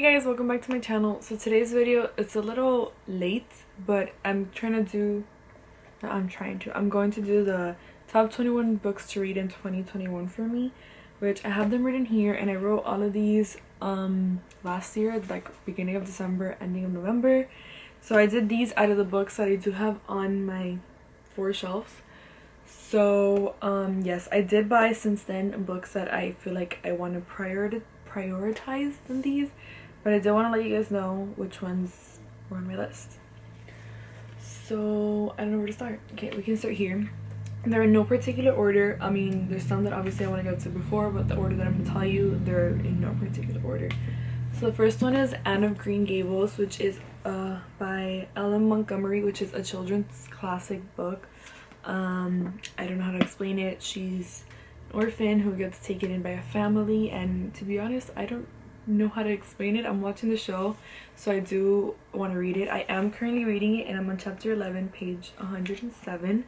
guys, welcome back to my channel. So today's video, it's a little late, but I'm going to do the top 21 books to read in 2021 for me, which I have them written here, and I wrote all of these last year, like beginning of December, ending of November. So I did these out of the books that I do have on my 4 shelves. So yes, I did buy since then books that I feel like I want to prioritize than these, but I did want to let you guys know which ones were on my list. So I don't know where to start. Okay, we can start here. They're in no particular order. I mean, there's some that obviously I want to get to before, but the order that I'm gonna tell you, they're in no particular order. So the first one is Anne of Green Gables, which is by Ellen Montgomery, which is a children's classic book. I don't know how to explain it. She's an orphan who gets taken in by a family, and to be honest, I don't know how to explain it. I'm watching the show, so I do want to read it. I am currently reading it, and I'm on chapter 11, page 107,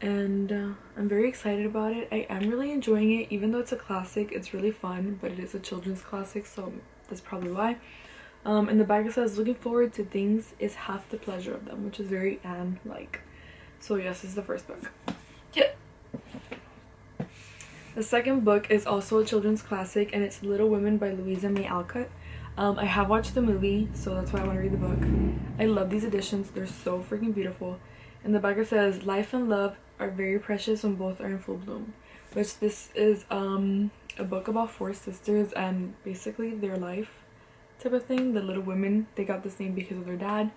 and I'm very excited about it. I am really enjoying it. Even though it's a classic, it's really fun, but it is a children's classic, so that's probably why. In the back it says, looking forward to things is half the pleasure of them, which is very Anne-like. So yes, this is the first book. Yeah. The second book is also a children's classic, and it's Little Women by Louisa May Alcott. I have watched the movie, so that's why I want to read the book. I love these editions. They're so freaking beautiful. In the back it says, life and love are very precious when both are in full bloom. Which this is a book about 4 sisters and basically their life type of thing. The Little Women, they got this name because of their dad.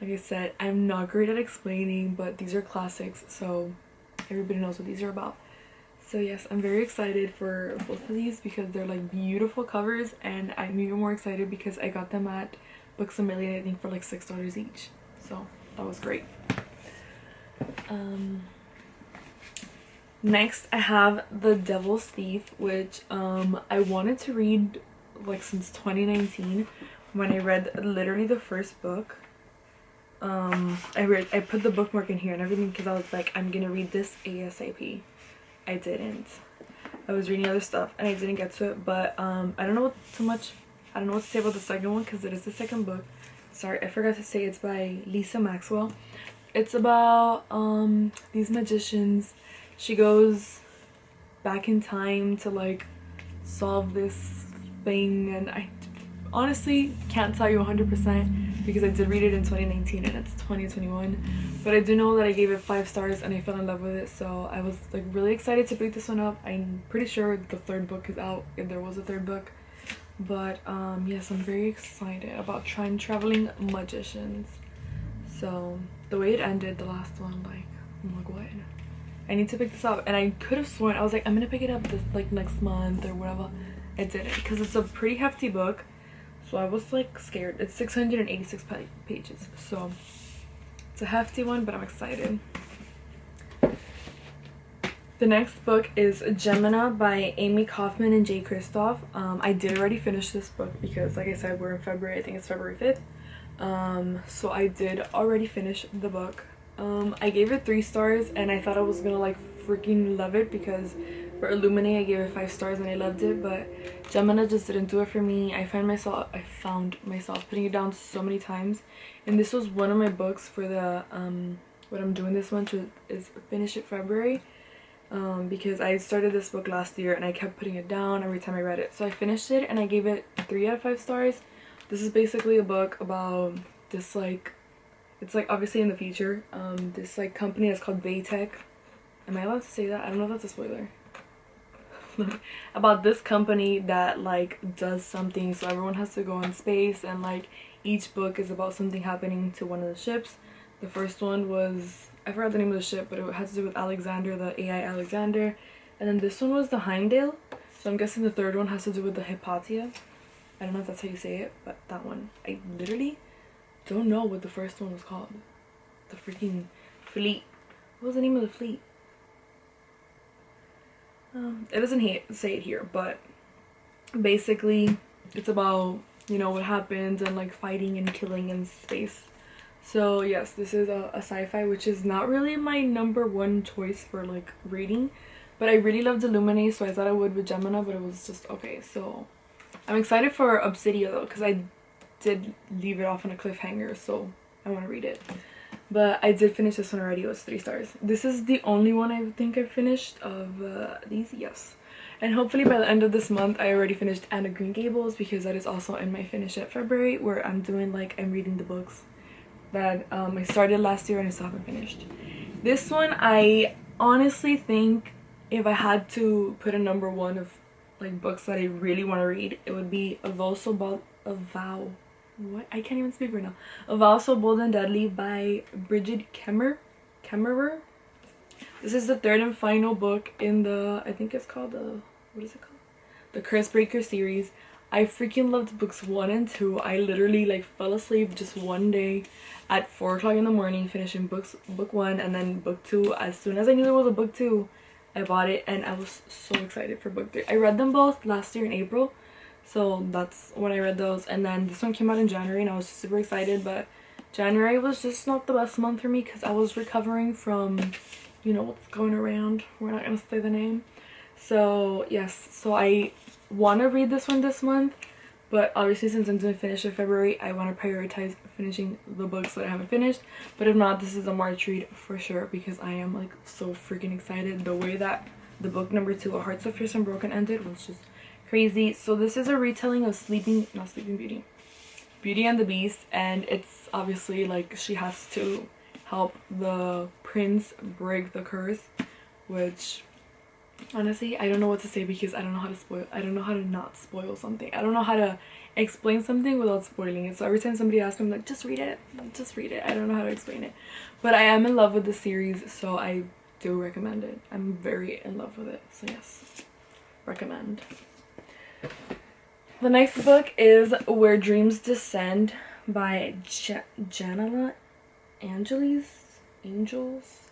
Like I said, I'm not great at explaining, but these are classics, so everybody knows what these are about. So yes, I'm very excited for both of these because they're like beautiful covers, and I'm even more excited because I got them at Books A Million, I think, for like $6 each. So that was great. Next I have The Devil's Thief, which I wanted to read like since 2019 when I read literally the first book. I put the bookmark in here and everything because I was like, I'm gonna read this ASAP. I didn't. I was reading other stuff and I didn't get to it, but I don't know what to say about the second one because it is the second book. Sorry, I forgot to say it's by Lisa Maxwell. It's about these magicians. She goes back in time to like solve this thing, and I honestly can't tell you 100% because I did read it in 2019 and it's 2021, but I do know that I gave it 5 stars and I fell in love with it, so I was like really excited to pick this one up. I'm pretty sure the 3rd book is out, if there was a 3rd book, but yes, I'm very excited about time traveling magicians. So the way it ended, the last one, like, I'm like, what? I need to pick this up, and I could have sworn I was like, I'm gonna pick it up this like next month or whatever. I didn't because it's a pretty hefty book. So I was like scared. It's 686 pages, so it's a hefty one, but I'm excited. The next book is Gemina by Amy Kaufman and Jay Kristoff. I did already finish this book because, like I said, we're in February. I think it's February 5th. So I did already finish the book. I gave it 3 stars, and I thought I was gonna like freaking love it because for Illuminate I gave it 5 stars and I loved it, but Gemina just didn't do it for me. I found myself putting it down so many times, and this was one of my books for the what I'm doing this month is finish it February, because I started this book last year and I kept putting it down every time I read it. So I finished it and I gave it 3 out of 5 stars. This is basically a book about this, like, it's like obviously in the future, this like company that's called Baytech. Am I allowed to say that? I don't know if that's a spoiler. About this company that like does something, so everyone has to go in space, and like each book is about something happening to one of the ships. The first one was, I forgot the name of the ship, but it had to do with Alexander, the AI Alexander, and then this one was the Heimdall, so I'm guessing the 3rd one has to do with the Hypatia. I don't know if that's how you say it, but that one, I literally don't know what the first one was called. The freaking fleet. What was the name of the fleet? It doesn't say it here, but basically it's about, you know, what happens and like fighting and killing in space. So yes, this is a sci-fi, which is not really my #1 choice for like reading, but I really loved Illuminate, so I thought I would with Gemina, but it was just okay. So I'm excited for Obsidia though, because I did leave it off on a cliffhanger, so I want to read it. But I did finish this one already. It was 3 stars. This is the only one I think I finished of these, yes. And hopefully by the end of this month, I already finished Anne of Green Gables, because that is also in my finish at February, where I'm doing like, I'm reading the books that I started last year and I still haven't finished. This one, I honestly think if I had to put a number 1 of like books that I really want to read, it would be A Vow what? I can't even speak right now. A Vow So Bold and Deadly by Bridget Kemmerer. This is the 3rd and final book in the, I think it's called the, what is it called? The Curse Breaker series. I freaking loved books 1 and 2. I literally like fell asleep just one day at 4 o'clock in the morning finishing book 1 and then book 2. As soon as I knew there was a book 2, I bought it and I was so excited for book 3. I read them both last year in April. So that's when I read those, and then this one came out in January and I was super excited, but January was just not the best month for me because I was recovering from, you know, what's going around. We're not going to say the name. So yes, so I want to read this one this month, but obviously since I'm doing finish in February, I want to prioritize finishing the books that I haven't finished. But if not, this is a March read for sure, because I am like so freaking excited. The way that the book number 2, A Heart So Fierce and Broken, ended was just crazy. So this is a retelling of Beauty and the Beast, and it's obviously like she has to help the prince break the curse, which honestly I don't know what to say, because I don't know how to not spoil something. I don't know how to explain something without spoiling it. So every time somebody asks me, I'm like, just read it. I don't know how to explain it, but I am in love with the series, so I do recommend it. I'm very in love with it, so yes, recommend. The next book is Where Dreams Descend by Janela Angels.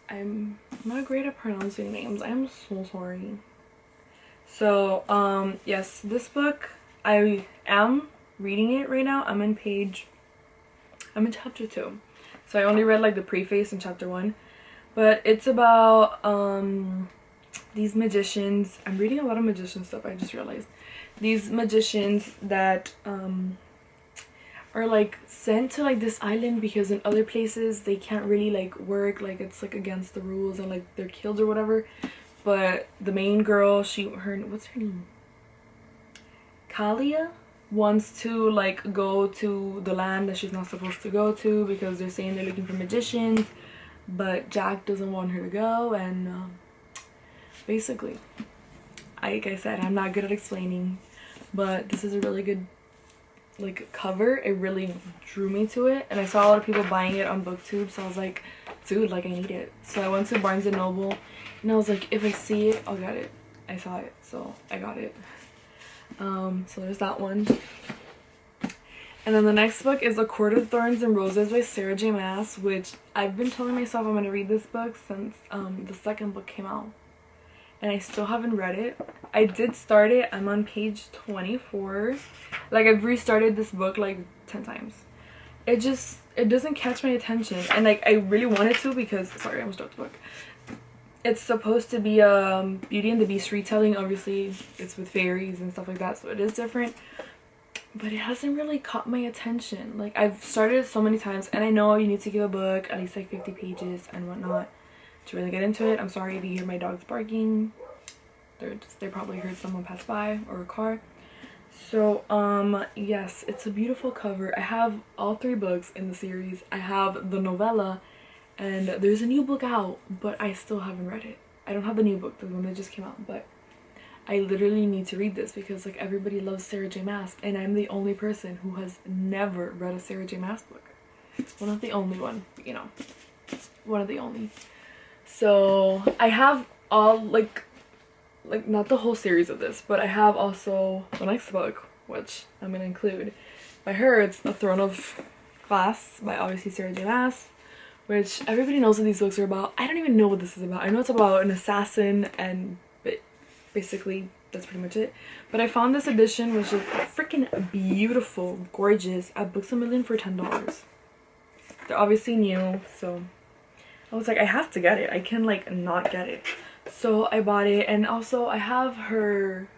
I'm not great at pronouncing names. I'm so sorry. So, yes, this book, I am reading it right now. I'm in chapter 2. So I only read like the preface in chapter 1. But it's about, these magicians. I'm reading a lot of magician stuff, I just realized. These magicians that are like sent to like this island because in other places they can't really like work, like it's like against the rules and like they're killed or whatever. But the main girl, what's her name? Kalia wants to like go to the land that she's not supposed to go to because they're saying they're looking for magicians, but Jack doesn't want her to go. And basically, like I said, I'm not good at explaining, but this is a really good like cover. It really drew me to it, and I saw a lot of people buying it on BookTube, so I was like, dude, like I need it. So I went to Barnes and Noble and I was like, if I see it, I'll get it. I saw it, so I got it. So there's that one. And then the next book is A Court of Thorns and Roses by Sarah J Maas, which I've been telling myself I'm going to read this book since the second book came out, and I still haven't read it. I did start it. I'm on page 24. Like, I've restarted this book like 10 times. It doesn't catch my attention, and like I really wanted to, because sorry, I almost dropped the book. It's supposed to be a Beauty and the Beast retelling. Obviously it's with fairies and stuff like that, so it is different, but it hasn't really caught my attention. Like, I've started it so many times, and I know you need to give a book at least like 50 pages and whatnot to really get into it. I'm sorry if you hear my dogs barking. They probably heard someone pass by, or a car. So yes, it's a beautiful cover. I have all 3 books in the series. I have the novella, and there's a new book out, but I still haven't read it. I don't have the new book, the one that just came out, but I literally need to read this because like everybody loves Sarah J Maas, and I'm the only person who has never read a Sarah J Maas book. Well, not the only one, but, you know, one of the only. So I have all like not the whole series of this, but I have also the next book, which I'm gonna include by her. It's A Throne of Glass by obviously Sarah J Maas, which everybody knows what these books are about. I don't even know what this is about. I know it's about an assassin, and basically that's pretty much it. But I found this edition, which is freaking beautiful, gorgeous, at Books A Million for $10. They're obviously new, so I was like, I have to get it. I can like not get it. So I bought it, and also I have her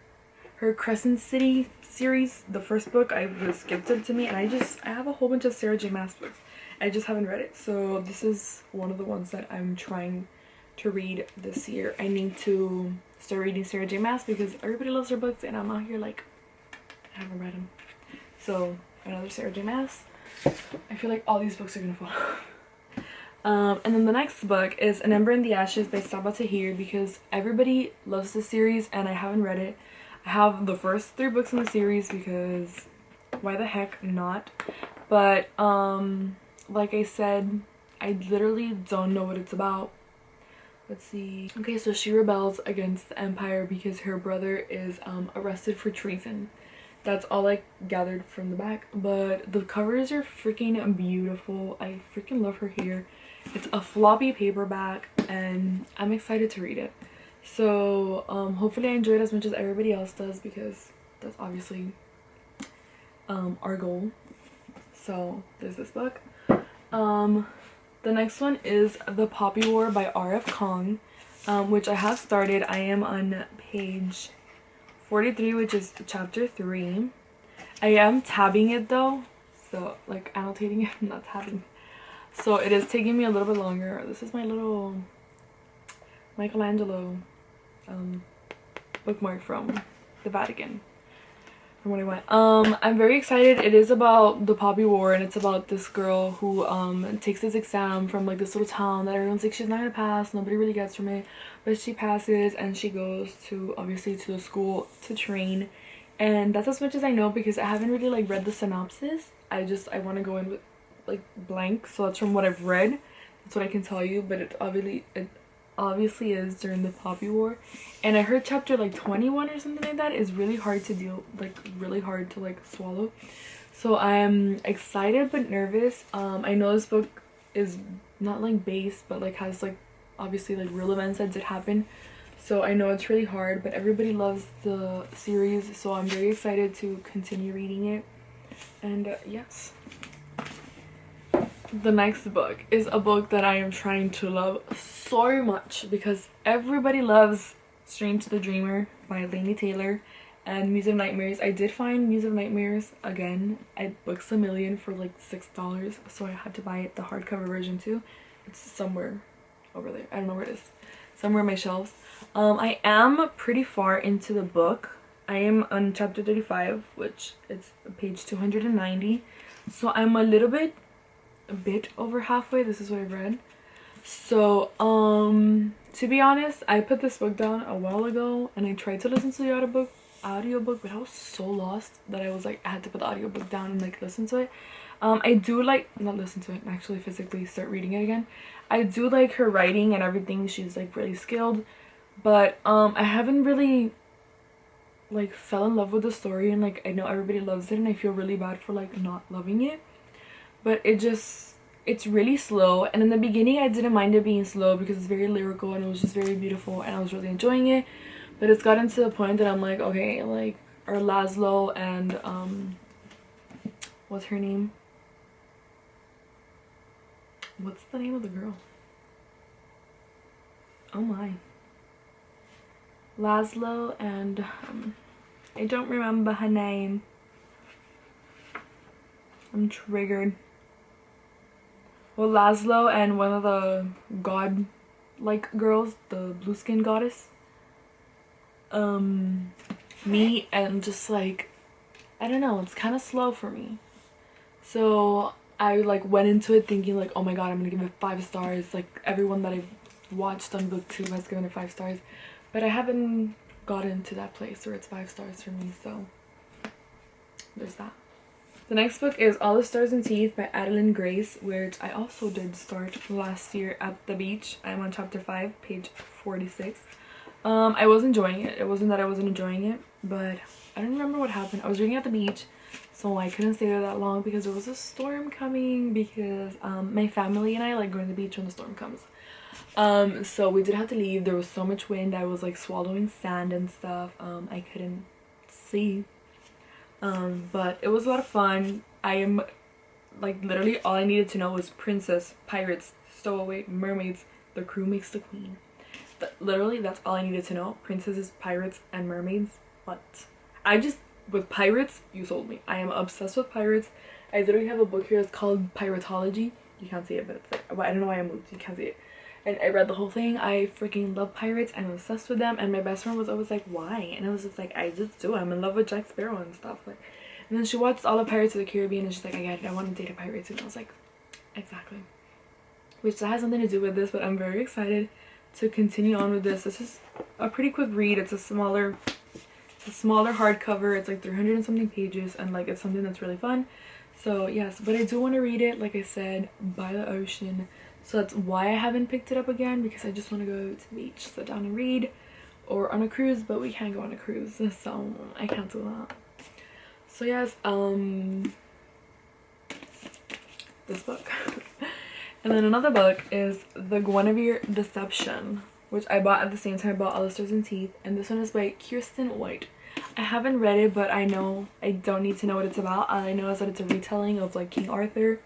her Crescent City series, the first book. I was gifted to me, and I have a whole bunch of Sarah J Maas books. I just haven't read it, so this is one of the ones that I'm trying to read this year. I need to start reading Sarah J Maas because everybody loves her books, and I'm out here like I haven't read them. So another Sarah J Maas. I feel like all these books are gonna fall. And then the next book is An Ember in the Ashes by Sabaa Tahir, because everybody loves this series and I haven't read it. I have the first 3 books in the series because why the heck not? But like I said, I literally don't know what it's about. Let's see. Okay, so she rebels against the Empire because her brother is arrested for treason. That's all I gathered from the back, but the covers are freaking beautiful. I freaking love her hair. It's a floppy paperback and I'm excited to read it. So hopefully I enjoy it as much as everybody else does, because that's obviously our goal. So there's this book. The next one is The Poppy War by R.F. Kong, which I have started. I am on page 43, which is chapter 3. I am tabbing it though, so like annotating it, not tabbing. So it is taking me a little bit longer. This is my little Michelangelo bookmark from the Vatican from when I went. I'm very excited. It is about the Poppy War, and it's about this girl who takes this exam from like this little town that everyone's like she's not gonna pass, nobody really gets from it, but she passes and she goes to obviously to the school to train. And that's as much as I know because I haven't really like read the synopsis. I want to go in with like blank, so that's from what I've read. That's what I can tell you, but it obviously is during the Poppy War. And I heard chapter like 21 or something like that is really hard to deal, like really hard to like swallow. So I'm excited but nervous. I know this book is not like based, but like has like obviously like real events that did happen. So I know it's really hard, but everybody loves the series, so I'm very excited to continue reading it. And yes. The next book is a book that I am trying to love so much because everybody loves Strange the Dreamer by Laini Taylor and Muse of Nightmares. I did find Muse of Nightmares again at Books A Million for like $6, so I had to buy it, the hardcover version too. It's somewhere over there. I don't know where it is. Somewhere on my shelves. I am pretty far into the book. I am on chapter 35, which is page 290. So I'm a bit over halfway. This is what I've read. So to be honest, I put this book down a while ago and I tried to listen to the audiobook, but I was so lost that I was like I had to put the audiobook down and like listen to it. I do like not listen to it, actually physically start reading it again. I do like her writing and everything. She's like really skilled, but I haven't really like fell in love with the story, and like I know everybody loves it and I feel really bad for like not loving it. But it's really slow, and in the beginning I didn't mind it being slow because it's very lyrical and it was just very beautiful and I was really enjoying it. But it's gotten to the point that I'm like, okay, like our Laszlo and what's her name? What's the name of the girl? Oh my. Laszlo and I don't remember her name. I'm triggered. Well, Laszlo and one of the god-like girls, the blue skin goddess, meet, and just like, I don't know, it's kind of slow for me. So I like went into it thinking like, oh my god, I'm gonna give it 5 stars. Like everyone that I've watched on BookTube has given it 5 stars, but I haven't gotten to that place where it's 5 stars for me. So there's that. The next book is All the Stars and Teeth by Adeline Grace, which I also did start last year at the beach. I'm on chapter 5, page 46. I was enjoying it. It wasn't that I wasn't enjoying it, but I don't remember what happened. I was reading at the beach, so I couldn't stay there that long because there was a storm coming, because my family and I like going to the beach when the storm comes. So we did have to leave. There was so much wind. I was like swallowing sand and stuff. I couldn't see. But it was a lot of fun. I am like literally all I needed to know was princess, pirates, stowaway, mermaids, the crew makes the queen. Literally that's all I needed to know. Princesses, pirates, and mermaids. But I just, with pirates, you sold me. I am obsessed with pirates. I literally have a book here that's called Piratology. You can't see it, but it's like, I don't know why I moved, you can't see it. And I read the whole thing. I freaking love pirates. I'm obsessed with them. And my best friend was always like, why? And I was just like, I just do. I'm in love with Jack Sparrow and stuff. Like, and then she watched all the Pirates of the Caribbean and she's like, I get it. I want to date a pirate too. And I was like, exactly. Which that has something to do with this, but I'm very excited to continue on with this. This is a pretty quick read. It's a smaller hardcover. It's like 300 and something pages, and like it's something that's really fun. So yes, but I do want to read it, like I said, by the ocean. So that's why I haven't picked it up again, because I just want to go to the beach, sit down and read, or on a cruise, but we can't go on a cruise, so I can't do that. So yes, this book. And then another book is the Gwenevere Deception, which I bought at the same time I bought All the Stars and Teeth, and this one is by Kirsten White. I haven't read it, but I know I don't need to know what it's about. All I know is that it's a retelling of like King Arthur,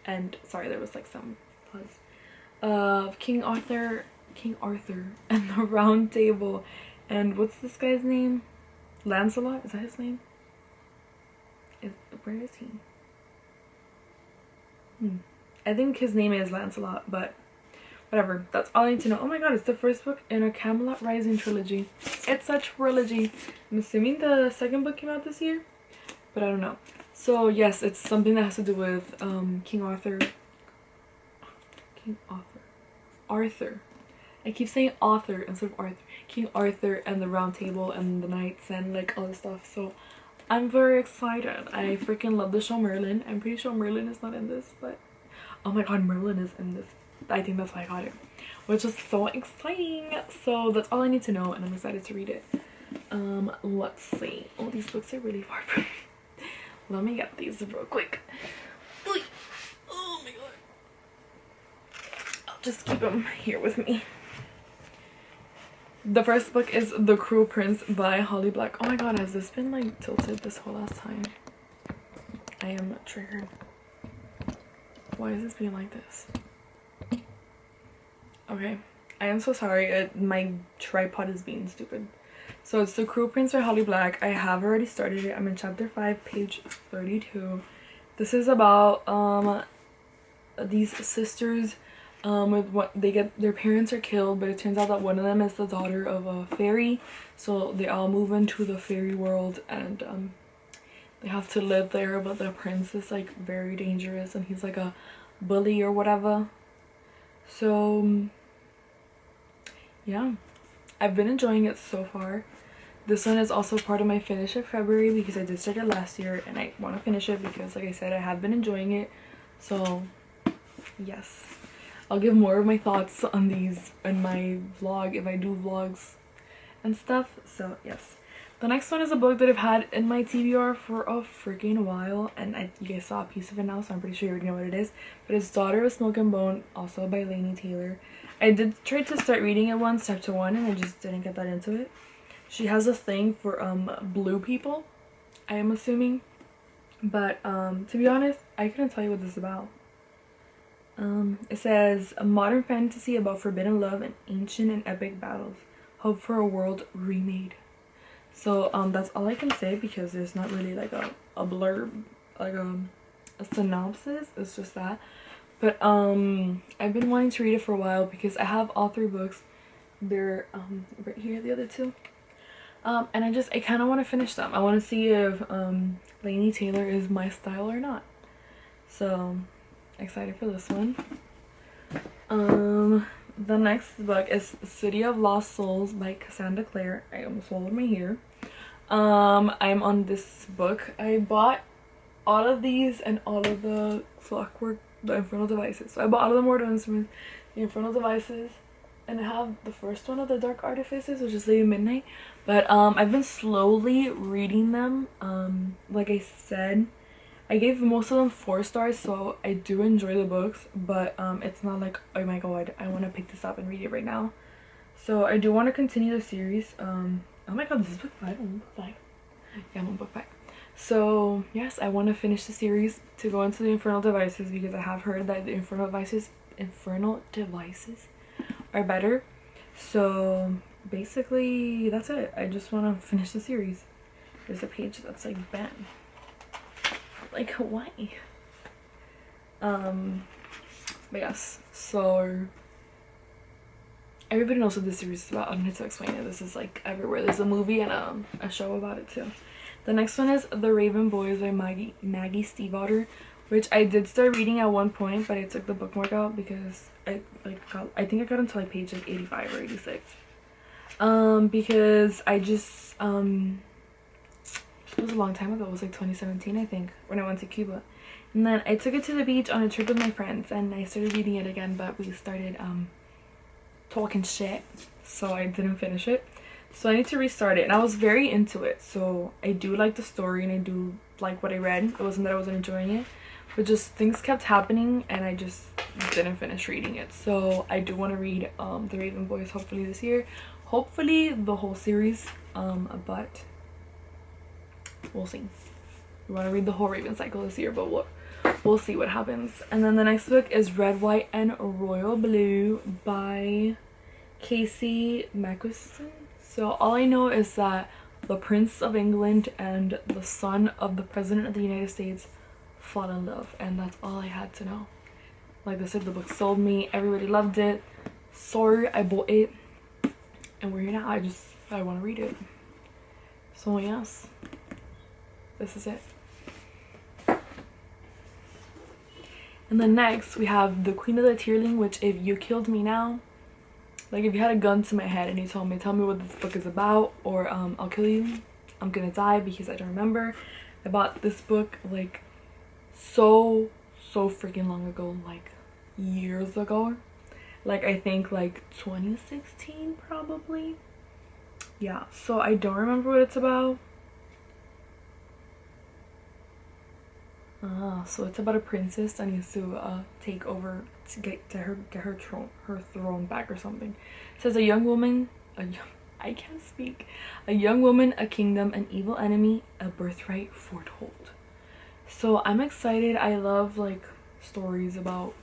and sorry, there was like some of King Arthur and the Round Table, and what's this guy's name? Lancelot? Is that his name? Where is he? I think his name is Lancelot, but whatever. That's all I need to know. Oh my god, it's the first book in a Camelot Rising trilogy. It's a trilogy. I'm assuming the second book came out this year, but I don't know. So yes, it's something that has to do with King Arthur. Arthur. I keep saying author instead of Arthur. King Arthur and the Round Table and the knights and like all this stuff. So I'm very excited. I freaking love the show Merlin. I'm pretty sure Merlin is not in this, but oh my god, Merlin is in this. I think that's why I got it, which is so exciting. So that's all I need to know, and I'm excited to read it. Let's see. Oh, these books are really far from me. Let me get these real quick. Oh my god. I'll just keep them here with me. The first book is The Cruel Prince by Holly Black. Oh my god, has this been like tilted this whole last time? I am triggered. Why is this being like this? Okay, I am so sorry. My tripod is being stupid. So it's The Cruel Prince by Holly Black. I have already started it. I'm in chapter 5, page 32. This is about these sisters with what they get. Their parents are killed, but it turns out that one of them is the daughter of a fairy. So they all move into the fairy world, and they have to live there. But the prince is like very dangerous, and he's like a bully or whatever. So yeah, I've been enjoying it so far. This one is also part of my finish of February because I did start it last year, and I want to finish it because, like I said, I have been enjoying it. So yes, I'll give more of my thoughts on these in my vlog if I do vlogs and stuff. So yes, the next one is a book that I've had in my TBR for a freaking while, and you guys saw a piece of it now, so I'm pretty sure you already know what it is. But it's Daughter of Smoke and Bone, also by Laini Taylor. I did try to start reading it once, chapter 1, and I just didn't get that into it. She has a thing for blue people, I am assuming. But to be honest, I couldn't tell you what this is about. It says, a modern fantasy about forbidden love and ancient and epic battles. Hope for a world remade. So that's all I can say because there's not really like a blurb, like a synopsis. It's just that. But I've been wanting to read it for a while because I have all 3 books. They're right here, the other 2. And I kind of want to finish them. I want to see if Laini Taylor is my style or not. So excited for this one. The next book is City of Lost Souls by Cassandra Clare. I almost swallowed my hair. I'm on this book. I bought all of these and all of the Clockwork, the Infernal Devices. So I bought all of the Mortal Instruments, the Infernal Devices, and I have the first one of the Dark Artifices, which is Lady Midnight. But I've been slowly reading them. Like I said, I gave most of them 4 stars, so I do enjoy the books, but it's not like, oh my god, I want to pick this up and read it right now. So I do want to continue the series. Oh my god, this is book 5. I'm on book 5. Yeah, I'm on book 5. So yes, I want to finish the series to go into the Infernal Devices because I have heard that the Infernal Devices are better. So basically that's it. I just want to finish the series. there's a page that's like bent. Like, why? But yes, so everybody knows what this series is about. I don't need to explain it. This is like everywhere. There's a movie and a show about it too. The next one is The Raven Boys by Maggie Stiefvater, which I did start reading at one point, but I took the bookmark out because I think I got until like page like 85 or 86. Because I just it was a long time ago. It was like 2017, I think, when I went to Cuba. And then I took it to the beach on a trip with my friends, and I started reading it again, but we started talking shit, so I didn't finish it. So I need to restart it, and I was very into it. So I do like the story, and I do like what I read. It wasn't that I wasn't enjoying it, but just things kept happening, and I just didn't finish reading it. So I do want to read The Raven Boys hopefully this year. Hopefully the whole series, but we'll see. We want to read the whole Raven cycle this year, but we'll see what happens. And then the next book is Red, White, and Royal Blue by Casey McQuiston. So all I know is that the Prince of England and the son of the President of the United States fall in love, and that's all I had to know. Like I said, the book sold me. Everybody loved it. So I bought it, and we're here now. I want to read it. So yes, this is it. And then next we have The Queen of the Tearling, which if you killed me now, like if you had a gun to my head and you told me, tell me what this book is about, or I'll kill you, I'm gonna die because I don't remember. I bought this book like so freaking long ago, like years ago, like I think like 2016 probably. Yeah, so I don't remember what it's about. So it's about a princess that needs to take over to get her throne back or something. It says a young woman, I can't speak. A young woman, a kingdom, an evil enemy, a birthright foretold. So I'm excited. I love like stories about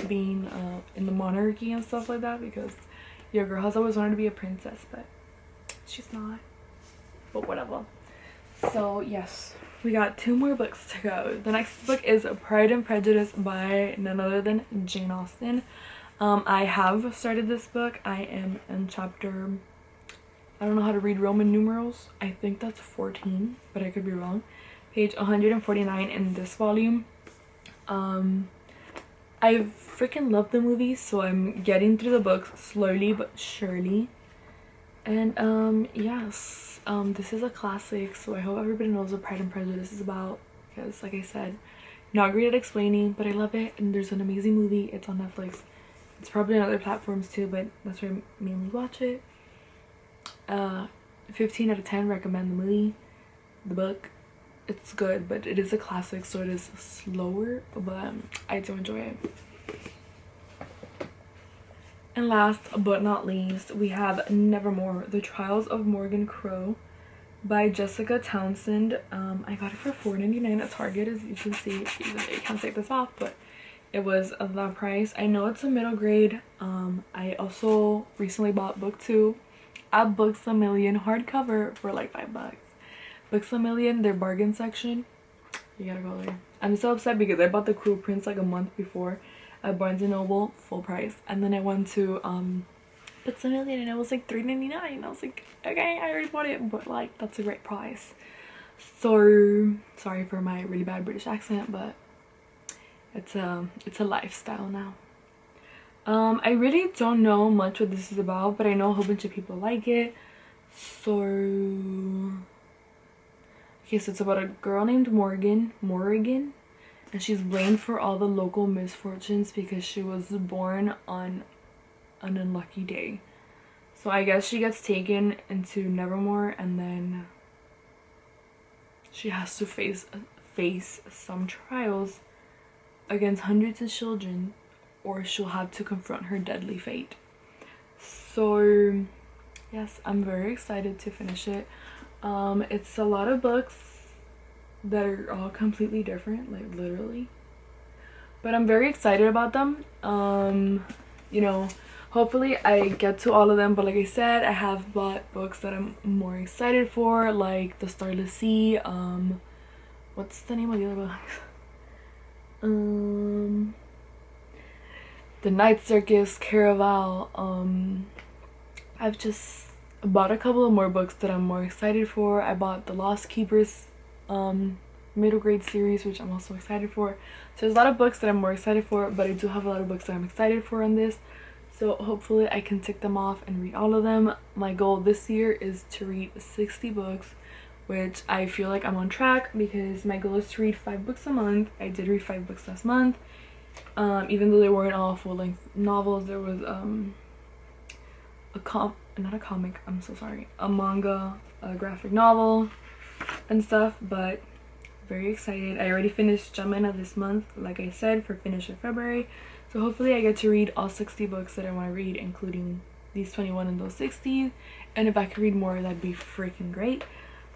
being in the monarchy and stuff like that, because your girl has always wanted to be a princess, but she's not. But whatever. So yes, we got 2 more books to go. The next book is Pride and Prejudice by none other than Jane Austen. I have started this book. I am in chapter, I don't know how to read Roman numerals. I think that's 14, but I could be wrong. Page 149 in this volume. I freaking love the movie, so I'm getting through the books slowly but surely. And yes, this is a classic, so I hope everybody knows what Pride and Prejudice is about, because like I said, not great at explaining, but I love it, and there's an amazing movie. It's on Netflix. It's probably on other platforms too, but that's where I mainly watch it. 15 out of 10 recommend the movie. The book, it's good, but it is a classic, so it is slower, but I do enjoy it. And last but not least, we have Nevermore, The Trials of Morgan Crow by Jessica Townsend. I got it for $4.99 at Target, as you can see. I can't take this off, but it was that price. I know it's a middle grade. I also recently bought book 2 at Books A Million hardcover for like $5. Books A Million, their bargain section. You gotta go there. I'm so upset because I bought the Cruel Prince like a month before at Barnes & Noble, full price, and then I went to Books A Million and it was like $3.99. I was like, okay, I already bought it, but like that's a great price. So sorry for my really bad British accent, but it's a lifestyle now. I really don't know much what this is about, but I know a whole bunch of people like it. So okay, so it's about a girl named Morgan, and she's blamed for all the local misfortunes because she was born on an unlucky day. So I guess she gets taken into Nevermore, and then she has to face some trials against hundreds of children, or she'll have to confront her deadly fate. So yes, I'm very excited to finish it. It's a lot of books that are all completely different, like literally, but I'm very excited about them. You know, hopefully I get to all of them. But like I said, I have bought books that I'm more excited for, like The Starless Sea, what's the name of the other book? The Night Circus, Caraval. I've just bought a couple of more books that I'm more excited for. I bought the Lost Keepers middle grade series, which I'm also excited for. So there's a lot of books that I'm more excited for, but I do have a lot of books that I'm excited for on this. So hopefully I can tick them off and read all of them. My goal this year is to read 60 books, which I feel like I'm on track because my goal is to read 5 books a month. I did read 5 books last month. Even though they weren't all full-length novels, there was a manga, a graphic novel and stuff. But very excited. I already finished Gemina this month, like I said, for finish of February. So hopefully I get to read all 60 books that I want to read, including these 21 and those 60. And if I could read more, that'd be freaking great.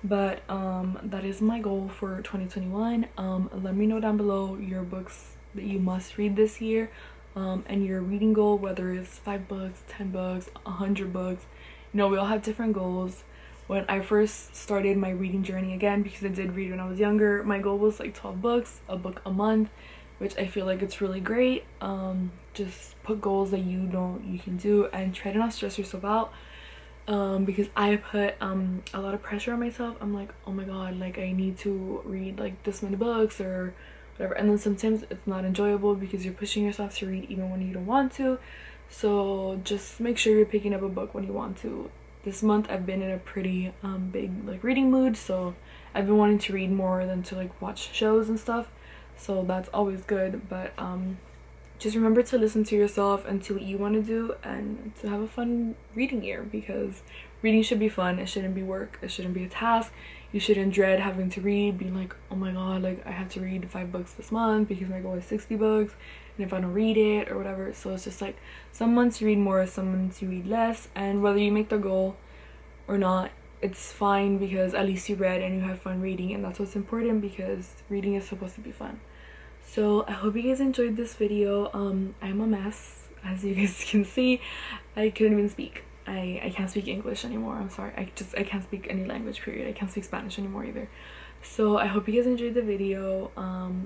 But that is my goal for 2021. Let me know down below your books that you must read this year, and your reading goal, whether it's 5 books, 10 books, 100 books. You know, we all have different goals. When I first started my reading journey again, because I did read when I was younger, my goal was like 12 books, a book a month, which I feel like it's really great. Just put goals that you know you can do and try to not stress yourself out, because I put a lot of pressure on myself. I'm like, oh my god, like I need to read like this many books or whatever, and then sometimes it's not enjoyable because you're pushing yourself to read even when you don't want to. So just make sure you're picking up a book when you want to. This month I've been in a pretty big like reading mood, so I've been wanting to read more than to like watch shows and stuff, so that's always good. But just remember to listen to yourself and to what you want to do, and to have a fun reading year, because reading should be fun. It shouldn't be work. It shouldn't be a task. You shouldn't dread having to read, being like, oh my god, like I have to read 5 books this month because my goal is 60 books, and if I don't read it or whatever. So it's just like, some months you read more, some months you read less, and whether you make the goal or not, it's fine, because at least you read and you have fun reading, and that's what's important, because reading is supposed to be fun. So I hope you guys enjoyed this video. I'm a mess, as you guys can see. I couldn't even speak. I can't speak English anymore. I'm sorry. I can't speak any language, period. I can't speak Spanish anymore either. So I hope you guys enjoyed the video.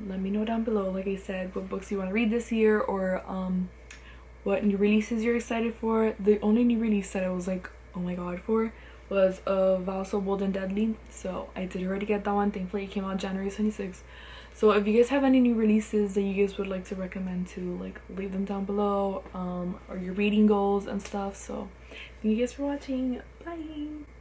Let me know down below, like I said, what books you want to read this year, or what new releases you're excited for. The only new release that I was like, oh my god, for was Vow So Bold and Deadly. So I did already get that one. Thankfully it came out January 26th. So if you guys have any new releases that you guys would like to recommend to, like, leave them down below, or your reading goals and stuff. So thank you guys for watching. Bye.